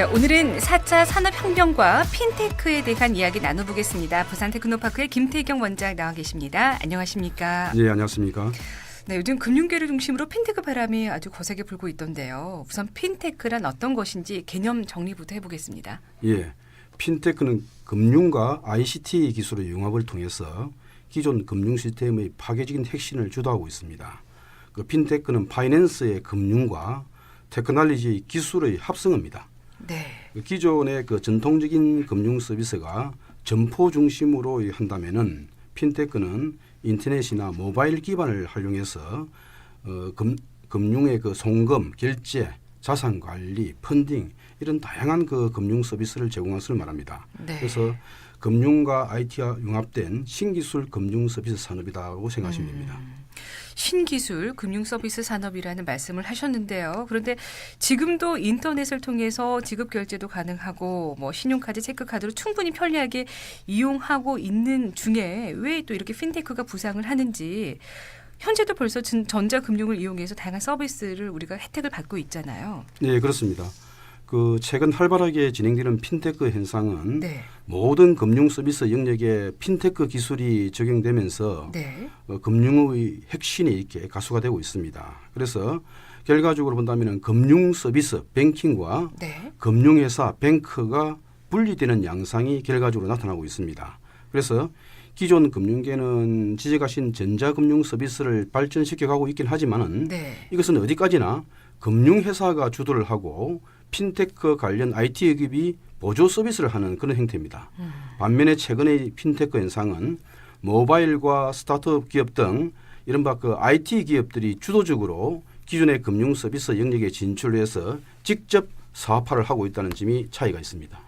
자, 오늘은 4차 산업혁명과 핀테크에 대한 이야기 나눠보겠습니다. 부산 테크노파크의 김태경 원장 나와 계십니다. 안녕하십니까? 네, 안녕하십니까? 네, 요즘 금융계를 중심으로 핀테크 바람이 아주 거세게 불고 있던데요. 우선 핀테크란 어떤 것인지 개념 정리부터 해보겠습니다. 예, 핀테크는 금융과 ICT 기술의 융합을 통해서 기존 금융 시스템의 파괴적인 혁신을 주도하고 있습니다. 그 핀테크는 파이낸스의 금융과 테크놀로지의 기술의 합성어입니다. 네. 기존의 그 전통적인 금융 서비스가 점포 중심으로 한다면은 핀테크는 인터넷이나 모바일 기반을 활용해서 금융의 그 송금, 결제, 자산 관리, 펀딩 이런 다양한 그 금융 서비스를 제공할 것을 말합니다. 네. 그래서 금융과 IT와 융합된 신기술 금융 서비스 산업이라고 생각하시면 됩니다. 신기술 금융 서비스 산업이라는 말씀을 하셨는데요. 그런데 지금도 인터넷을 통해서 지급 결제도 가능하고 뭐 신용카드, 체크카드로 충분히 편리하게 이용하고 있는 중에 왜 또 이렇게 핀테크가 부상을 하는지 현재도 벌써 전자금융을 이용해서 다양한 서비스를 우리가 혜택을 받고 있잖아요. 네, 그렇습니다. 그 최근 활발하게 진행되는 핀테크 현상은 네. 모든 금융 서비스 영역에 핀테크 기술이 적용되면서 네. 금융의 혁신이 이렇게 가속화되고 있습니다. 그래서 결과적으로 본다면 금융 서비스, 뱅킹과 네. 금융회사, 뱅크가 분리되는 양상이 결과적으로 나타나고 있습니다. 그래서 기존 금융계는 지적하신 전자금융 서비스를 발전시켜가고 있긴 하지만은 네. 이것은 어디까지나 금융회사가 주도를 하고 핀테크 관련 IT 기업이 보조 서비스를 하는 그런 형태입니다. 반면에 최근의 핀테크 현상은 모바일과 스타트업 기업 등 이른바 그 IT 기업들이 주도적으로 기존의 금융 서비스 영역에 진출해서 직접 사업화를 하고 있다는 점이 차이가 있습니다.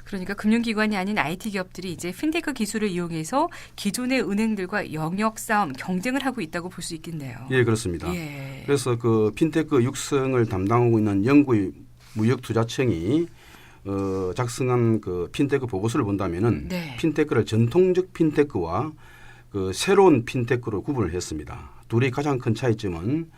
그러니까 금융기관이 아닌 IT 기업들이 이제 핀테크 기술을 이용해서 기존의 은행들과 영역 싸움, 경쟁을 하고 있다고 볼 수 있겠네요. 예, 그렇습니다. 예. 그래서 그 핀테크 육성을 담당하고 있는 영구의 무역투자청이 작성한 그 핀테크 보고서를 본다면은 네. 핀테크를 전통적 핀테크와 그 새로운 핀테크로 구분을 했습니다. 둘의 가장 큰 차이점은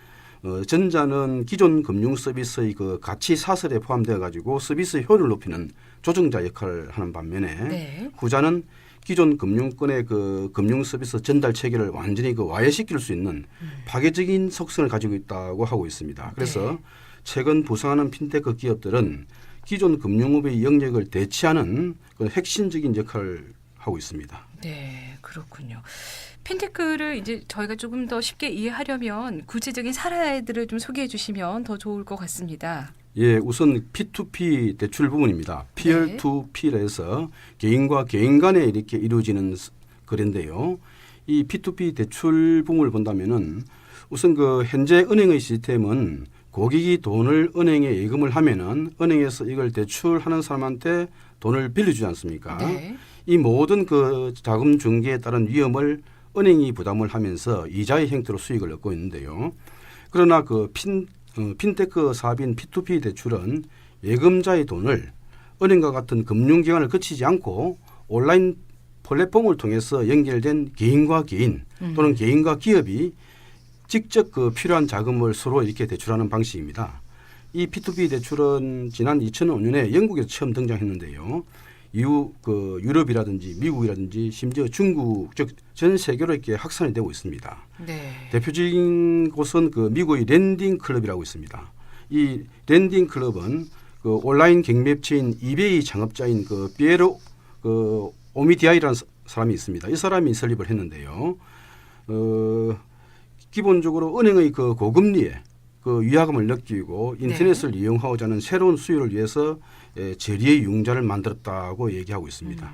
전자는 기존 금융 서비스의 그 가치 사슬에 포함되어 가지고 서비스 효율을 높이는 조정자 역할을 하는 반면에 네. 후자는 기존 금융권의 그 금융 서비스 전달 체계를 완전히 그 와해시킬 수 있는 파괴적인 속성을 가지고 있다고 하고 있습니다. 그래서 네. 최근 부상하는 핀테크 기업들은 기존 금융업의 영역을 대체하는 그런 핵심적인 역할을 하고 있습니다. 네, 그렇군요. 핀테크를 이제 저희가 조금 더 쉽게 이해하려면 구체적인 사례들을 좀 소개해 주시면 더 좋을 것 같습니다. 예, 우선 P2P 대출 부분입니다. Peer to Peer에서 개인과 개인 간에 이렇게 이루어지는 거래인데요. 이 P2P 대출 부분을 본다면은 우선 그 현재 은행의 시스템은 고객이 돈을 은행에 예금을 하면은 은행에서 이걸 대출하는 사람한테 돈을 빌려주지 않습니까? 네. 이 모든 그 자금 중개에 따른 위험을 은행이 부담을 하면서 이자의 형태로 수익을 얻고 있는데요. 그러나 그 핀테크 사업인 P2P 대출은 예금자의 돈을 은행과 같은 금융기관을 거치지 않고 온라인 플랫폼을 통해서 연결된 개인과 개인 또는 개인과 기업이 직접 그 필요한 자금을 서로 이렇게 대출하는 방식입니다. 이 P2P 대출은 지난 2005년에 영국에서 처음 등장했는데요. 이후 그 유럽이라든지 미국이라든지 심지어 중국 즉 전 세계로 이렇게 확산이 되고 있습니다. 네. 대표적인 곳은 그 미국의 랜딩 클럽이라고 있습니다. 이 랜딩 클럽은 그 온라인 경매업체인 이베이 창업자인 그 피에로 그 오미디아이라는 사람이 있습니다. 이 사람이 설립을 했는데요. 기본적으로 은행의 그 고금리에 그 위화감을 느끼고 인터넷을 이용하고자 하는 새로운 수요를 위해서 저리의 융자를 만들었다고 얘기하고 있습니다.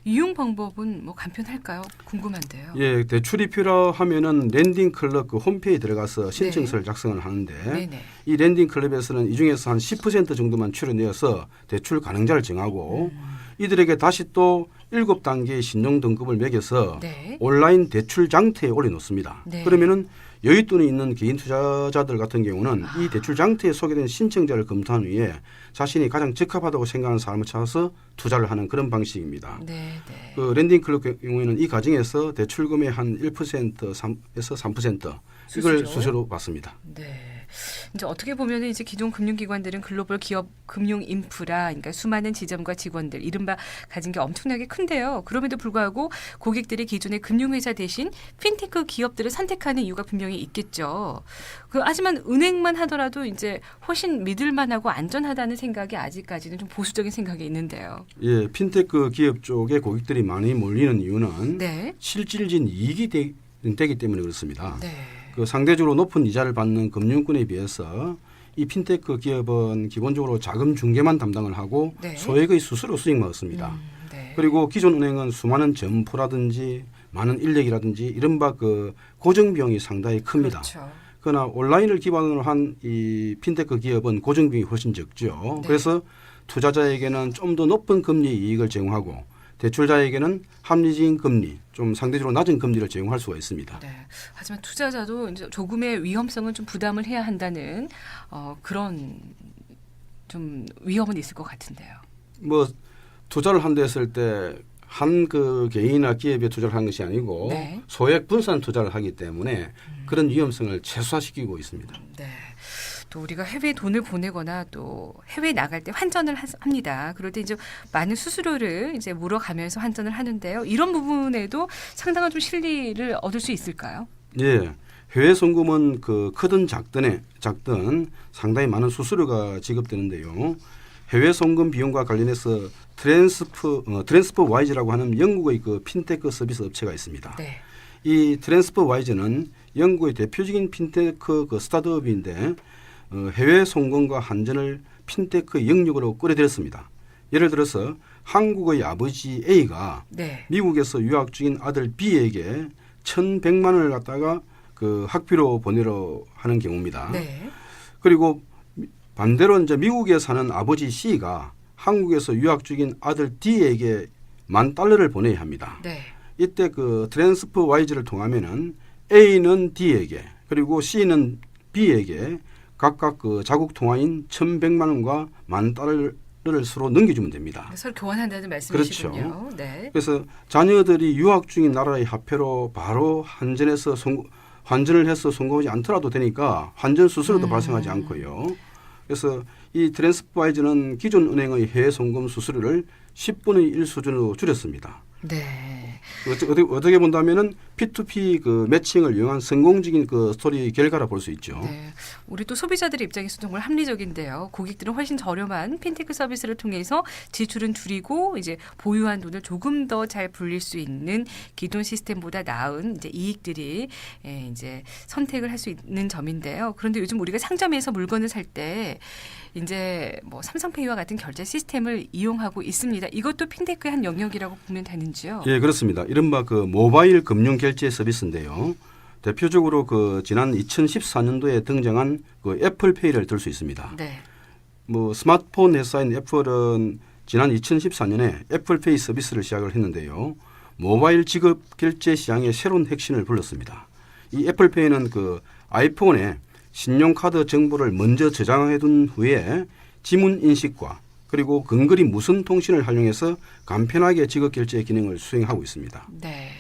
이용 방법은 뭐 간편할까요? 궁금한데요. 예, 대출이 필요하면은 랜딩 클럽 그 홈페이지에 들어가서 신청서를 작성을 하는데 네네. 이 랜딩 클럽에서는 이 중에서 한 10% 정도만 추려내어서 대출 가능자를 정하고 이들에게 다시 또 7단계의 신용 등급을 매겨서 네. 온라인 대출 장터에 올려놓습니다. 네. 그러면은 여윳돈이 있는 개인 투자자들 같은 경우는 이 대출 장터에 소개된 신청자를 검토한 후에 자신이 가장 적합하다고 생각하는 사람을 찾아서 투자를 하는 그런 방식입니다. 네, 네. 그 랜딩 클럽 경우에는 이 과정에서 대출금의 한 1%에서 3% 이걸 수수료 받습니다. 네. 이제 어떻게 보면은 이제 기존 금융기관들은 글로벌 기업 금융 인프라, 그러니까 수많은 지점과 직원들, 이른바 가진 게 엄청나게 큰데요. 그럼에도 불구하고 고객들이 기존의 금융회사 대신 핀테크 기업들을 선택하는 이유가 분명히 있겠죠. 하지만 은행만 하더라도 이제 훨씬 믿을만하고 안전하다는 생각이 아직까지는 좀 보수적인 생각이 있는데요. 예, 핀테크 기업 쪽에 고객들이 많이 몰리는 이유는 네. 실질적인 이익이 되기 때문에 그렇습니다. 네. 그 상대적으로 높은 이자를 받는 금융권에 비해서 이 핀테크 기업은 기본적으로 자금 중개만 담당을 하고 네. 소액의 수수료 수익만 얻습니다. 네. 그리고 기존 은행은 수많은 점포라든지 많은 인력이라든지 이른바 그 고정 비용이 상당히 큽니다. 그렇죠. 그러나 온라인을 기반으로 한 이 핀테크 기업은 고정 비용이 훨씬 적죠. 네. 그래서 투자자에게는 좀 더 높은 금리 이익을 제공하고 대출자에게는 합리적인 금리, 좀 상대적으로 낮은 금리를 제공할 수가 있습니다. 네. 하지만 투자자도 이제 조금의 위험성은 좀 부담을 해야 한다는 그런 좀 위험은 있을 것 같은데요. 뭐 투자를 한다 했을 때 한 그 개인이나 기업에 투자를 하는 것이 아니고 네. 소액 분산 투자를 하기 때문에 그런 위험성을 최소화시키고 있습니다. 네. 또 우리가 해외에 돈을 보내거나 또 해외에 나갈 때 환전을 합니다. 그럴 때 이제 많은 수수료를 이제 물어가면서 환전을 하는데요. 이런 부분에도 상당한 좀 실리를 얻을 수 있을까요? 예. 해외 송금은 그 크든 작든 상당히 많은 수수료가 지급되는데요. 해외 송금 비용과 관련해서 트랜스퍼 와이즈라고 하는 영국의 그 핀테크 서비스 업체가 있습니다. 네. 이 트랜스퍼 와이즈는 영국의 대표적인 핀테크 그 스타트업인데 해외 송금과 환전을 핀테크 영역으로 끌어들였습니다. 예를 들어서 한국의 아버지 A가 네. 미국에서 유학 중인 아들 B에게 1,100만 원을 갖다가 그 학비로 보내러 하는 경우입니다. 네. 그리고 반대로 이제 미국에 사는 아버지 C가 한국에서 유학 중인 아들 D에게 $10,000를 보내야 합니다. 네. 이때 그 트랜스퍼 와이즈를 통하면은 A는 D에게 그리고 C는 B에게 각각 그 자국 통화인 1,100만 원과 $10,000를 서로 넘겨주면 됩니다. 서로 교환한다는 말씀이시군요. 그렇죠. 네. 그래서 자녀들이 유학 중인 나라의 화폐로 바로 환전을 해서 송금하지 않더라도 되니까 환전 수수료도 발생하지 않고요. 그래서 이 트랜스퍼와이즈는 기존 은행의 해외 송금 수수료를 10분의 1 수준으로 줄였습니다. 네. 어떻게 본다면은 P2P 그 매칭을 이용한 성공적인 그 스토리의 결과라 볼 수 있죠. 네. 우리 또 소비자들 입장에서 정말 합리적인데요. 고객들은 훨씬 저렴한 핀테크 서비스를 통해서 지출은 줄이고 이제 보유한 돈을 조금 더 잘 불릴 수 있는 기존 시스템보다 나은 이제 이익들이 이제 선택을 할 수 있는 점인데요. 그런데 요즘 우리가 상점에서 물건을 살 때 이제 뭐 삼성페이와 같은 결제 시스템을 이용하고 있습니다. 이것도 핀테크의 한 영역이라고 보면 되는지요? 예, 그렇습니다. 이른바 그 모바일 금융 결제 서비스인데요. 대표적으로 그 지난 2014년도에 등장한 그 애플페이를 들 수 있습니다. 네. 뭐 스마트폰 회사인 애플은 지난 2014년에 애플페이 서비스를 시작을 했는데요. 모바일 지급 결제 시장의 새로운 혁신을 불렀습니다. 이 애플페이는 그 아이폰에 신용카드 정보를 먼저 저장해 둔 후에 지문 인식과 그리고 근거리 무선 통신을 활용해서 간편하게 지급 결제 기능을 수행하고 있습니다. 네.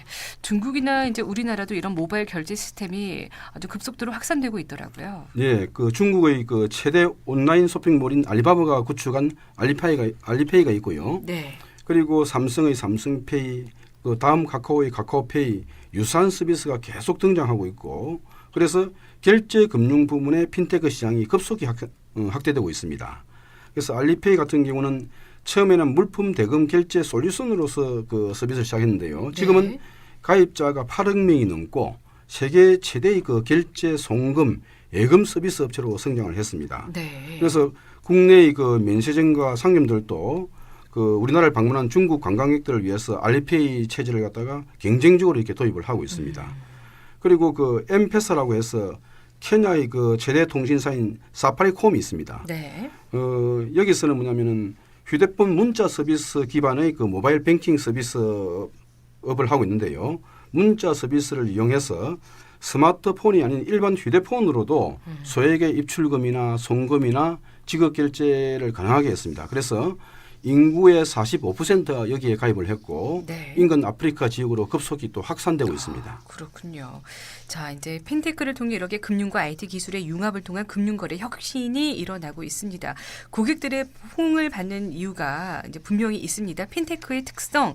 중국이나 이제 우리나라도 이런 모바일 결제 시스템이 아주 급속도로 확산되고 있더라고요. 예, 그 중국의 그 최대 온라인 쇼핑몰인 알리바바가 구축한 알리페이가 있고요. 네. 그리고 삼성의 삼성페이, 그 다음 카카오의 카카오페이 유사한 서비스가 계속 등장하고 있고 그래서 결제 금융 부문의 핀테크 시장이 급속히 확대되고 있습니다. 그래서 알리페이 같은 경우는 처음에는 물품 대금 결제 솔루션으로서 그 서비스를 시작했는데요. 지금은 네. 가입자가 8억 명이 넘고 세계 최대의 그 결제 송금 예금 서비스 업체로 성장을 했습니다. 네. 그래서 국내의 그 면세점과 상점들도 그 우리나라를 방문한 중국 관광객들을 위해서 알리페이 체제를 갖다가 경쟁적으로 이렇게 도입을 하고 있습니다. 그리고 그 엠페사라고 해서 케냐의 그 최대 통신사인 사파리콤이 있습니다. 네. 여기서는 뭐냐면은 휴대폰 문자 서비스 기반의 그 모바일 뱅킹 서비스업을 하고 있는데요. 문자 서비스를 이용해서 스마트폰이 아닌 일반 휴대폰으로도 소액의 입출금이나 송금이나 지급 결제를 가능하게 했습니다. 그래서 인구의 45%가 여기에 가입을 했고 네. 인근 아프리카 지역으로 급속히 또 확산되고 있습니다. 그렇군요. 자, 이제 핀테크를 통해 이렇게 금융과 IT 기술의 융합을 통한 금융거래 혁신이 일어나고 있습니다. 고객들의 호응을 받는 이유가 이제 분명히 있습니다. 핀테크의 특성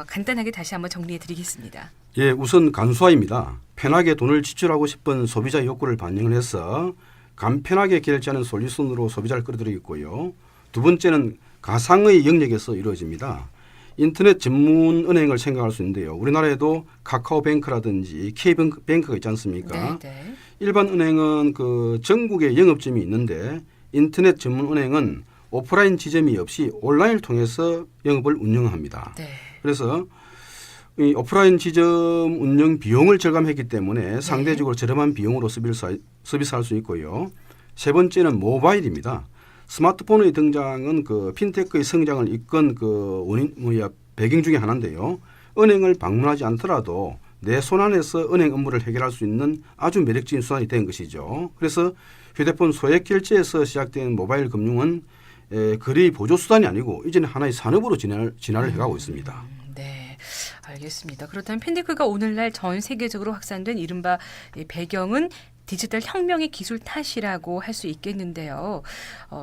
간단하게 다시 한번 정리해 드리겠습니다. 예, 우선 간소화입니다. 편하게 돈을 지출하고 싶은 소비자 욕구를 반영을 해서 간편하게 결제하는 솔루션으로 소비자를 끌어들이고 있고요. 두 번째는 가상의 영역에서 이루어집니다. 인터넷 전문 은행을 생각할 수 있는데요. 우리나라에도 카카오뱅크라든지 K뱅크가 있지 않습니까? 네. 일반 은행은 그 전국에 영업점이 있는데 인터넷 전문 은행은 오프라인 지점이 없이 온라인을 통해서 영업을 운영합니다. 네. 그래서 이 오프라인 지점 운영 비용을 절감했기 때문에 상대적으로 저렴한 비용으로 서비스할 수 있고요. 세 번째는 모바일입니다. 스마트폰의 등장은 그 핀테크의 성장을 이끈 그 배경 중에 하나인데요. 은행을 방문하지 않더라도 내 손안에서 은행 업무를 해결할 수 있는 아주 매력적인 수단이 된 것이죠. 그래서 휴대폰 소액 결제에서 시작된 모바일 금융은 거래의 보조 수단이 아니고 이제는 하나의 산업으로 진화를 해가고 있습니다. 네, 알겠습니다. 그렇다면 핀테크가 오늘날 전 세계적으로 확산된 이른바 이 배경은 디지털 혁명의 기술 탓이라고 할 수 있겠는데요.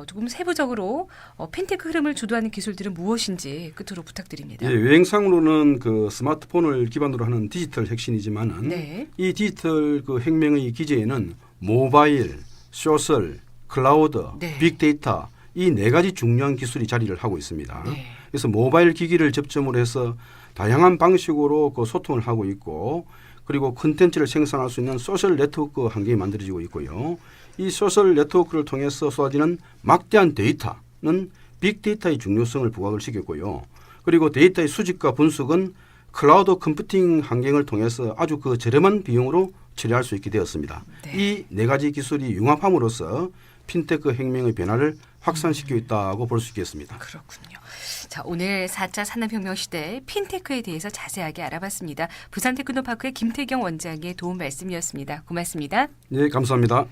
조금 세부적으로 핀테크 흐름을 주도하는 기술들은 무엇인지 끝으로 부탁드립니다. 예, 외형상으로는 그 스마트폰을 기반으로 하는 디지털 혁신이지만은 네. 이 디지털 그 혁명의 기제에는 모바일, 소셜, 클라우드, 네. 빅데이터 이 네 가지 중요한 기술이 자리를 하고 있습니다. 네. 그래서 모바일 기기를 접점으로 해서 다양한 방식으로 그 소통을 하고 있고 그리고 콘텐츠를 생산할 수 있는 소셜 네트워크 환경이 만들어지고 있고요. 이 소셜 네트워크를 통해서 쏟아지는 막대한 데이터는 빅데이터의 중요성을 부각을 시켰고요. 그리고 데이터의 수집과 분석은 클라우드 컴퓨팅 환경을 통해서 아주 그 저렴한 비용으로 처리할 수 있게 되었습니다. 네. 이 네 가지 기술이 융합함으로써 핀테크 혁명의 변화를 확산시키고 있다고 볼 수 있겠습니다. 그렇군요. 자, 오늘 4차 산업혁명 시대 핀테크에 대해서 자세하게 알아봤습니다. 부산테크노파크의 김태경 원장의 도움 말씀이었습니다. 고맙습니다. 네, 감사합니다.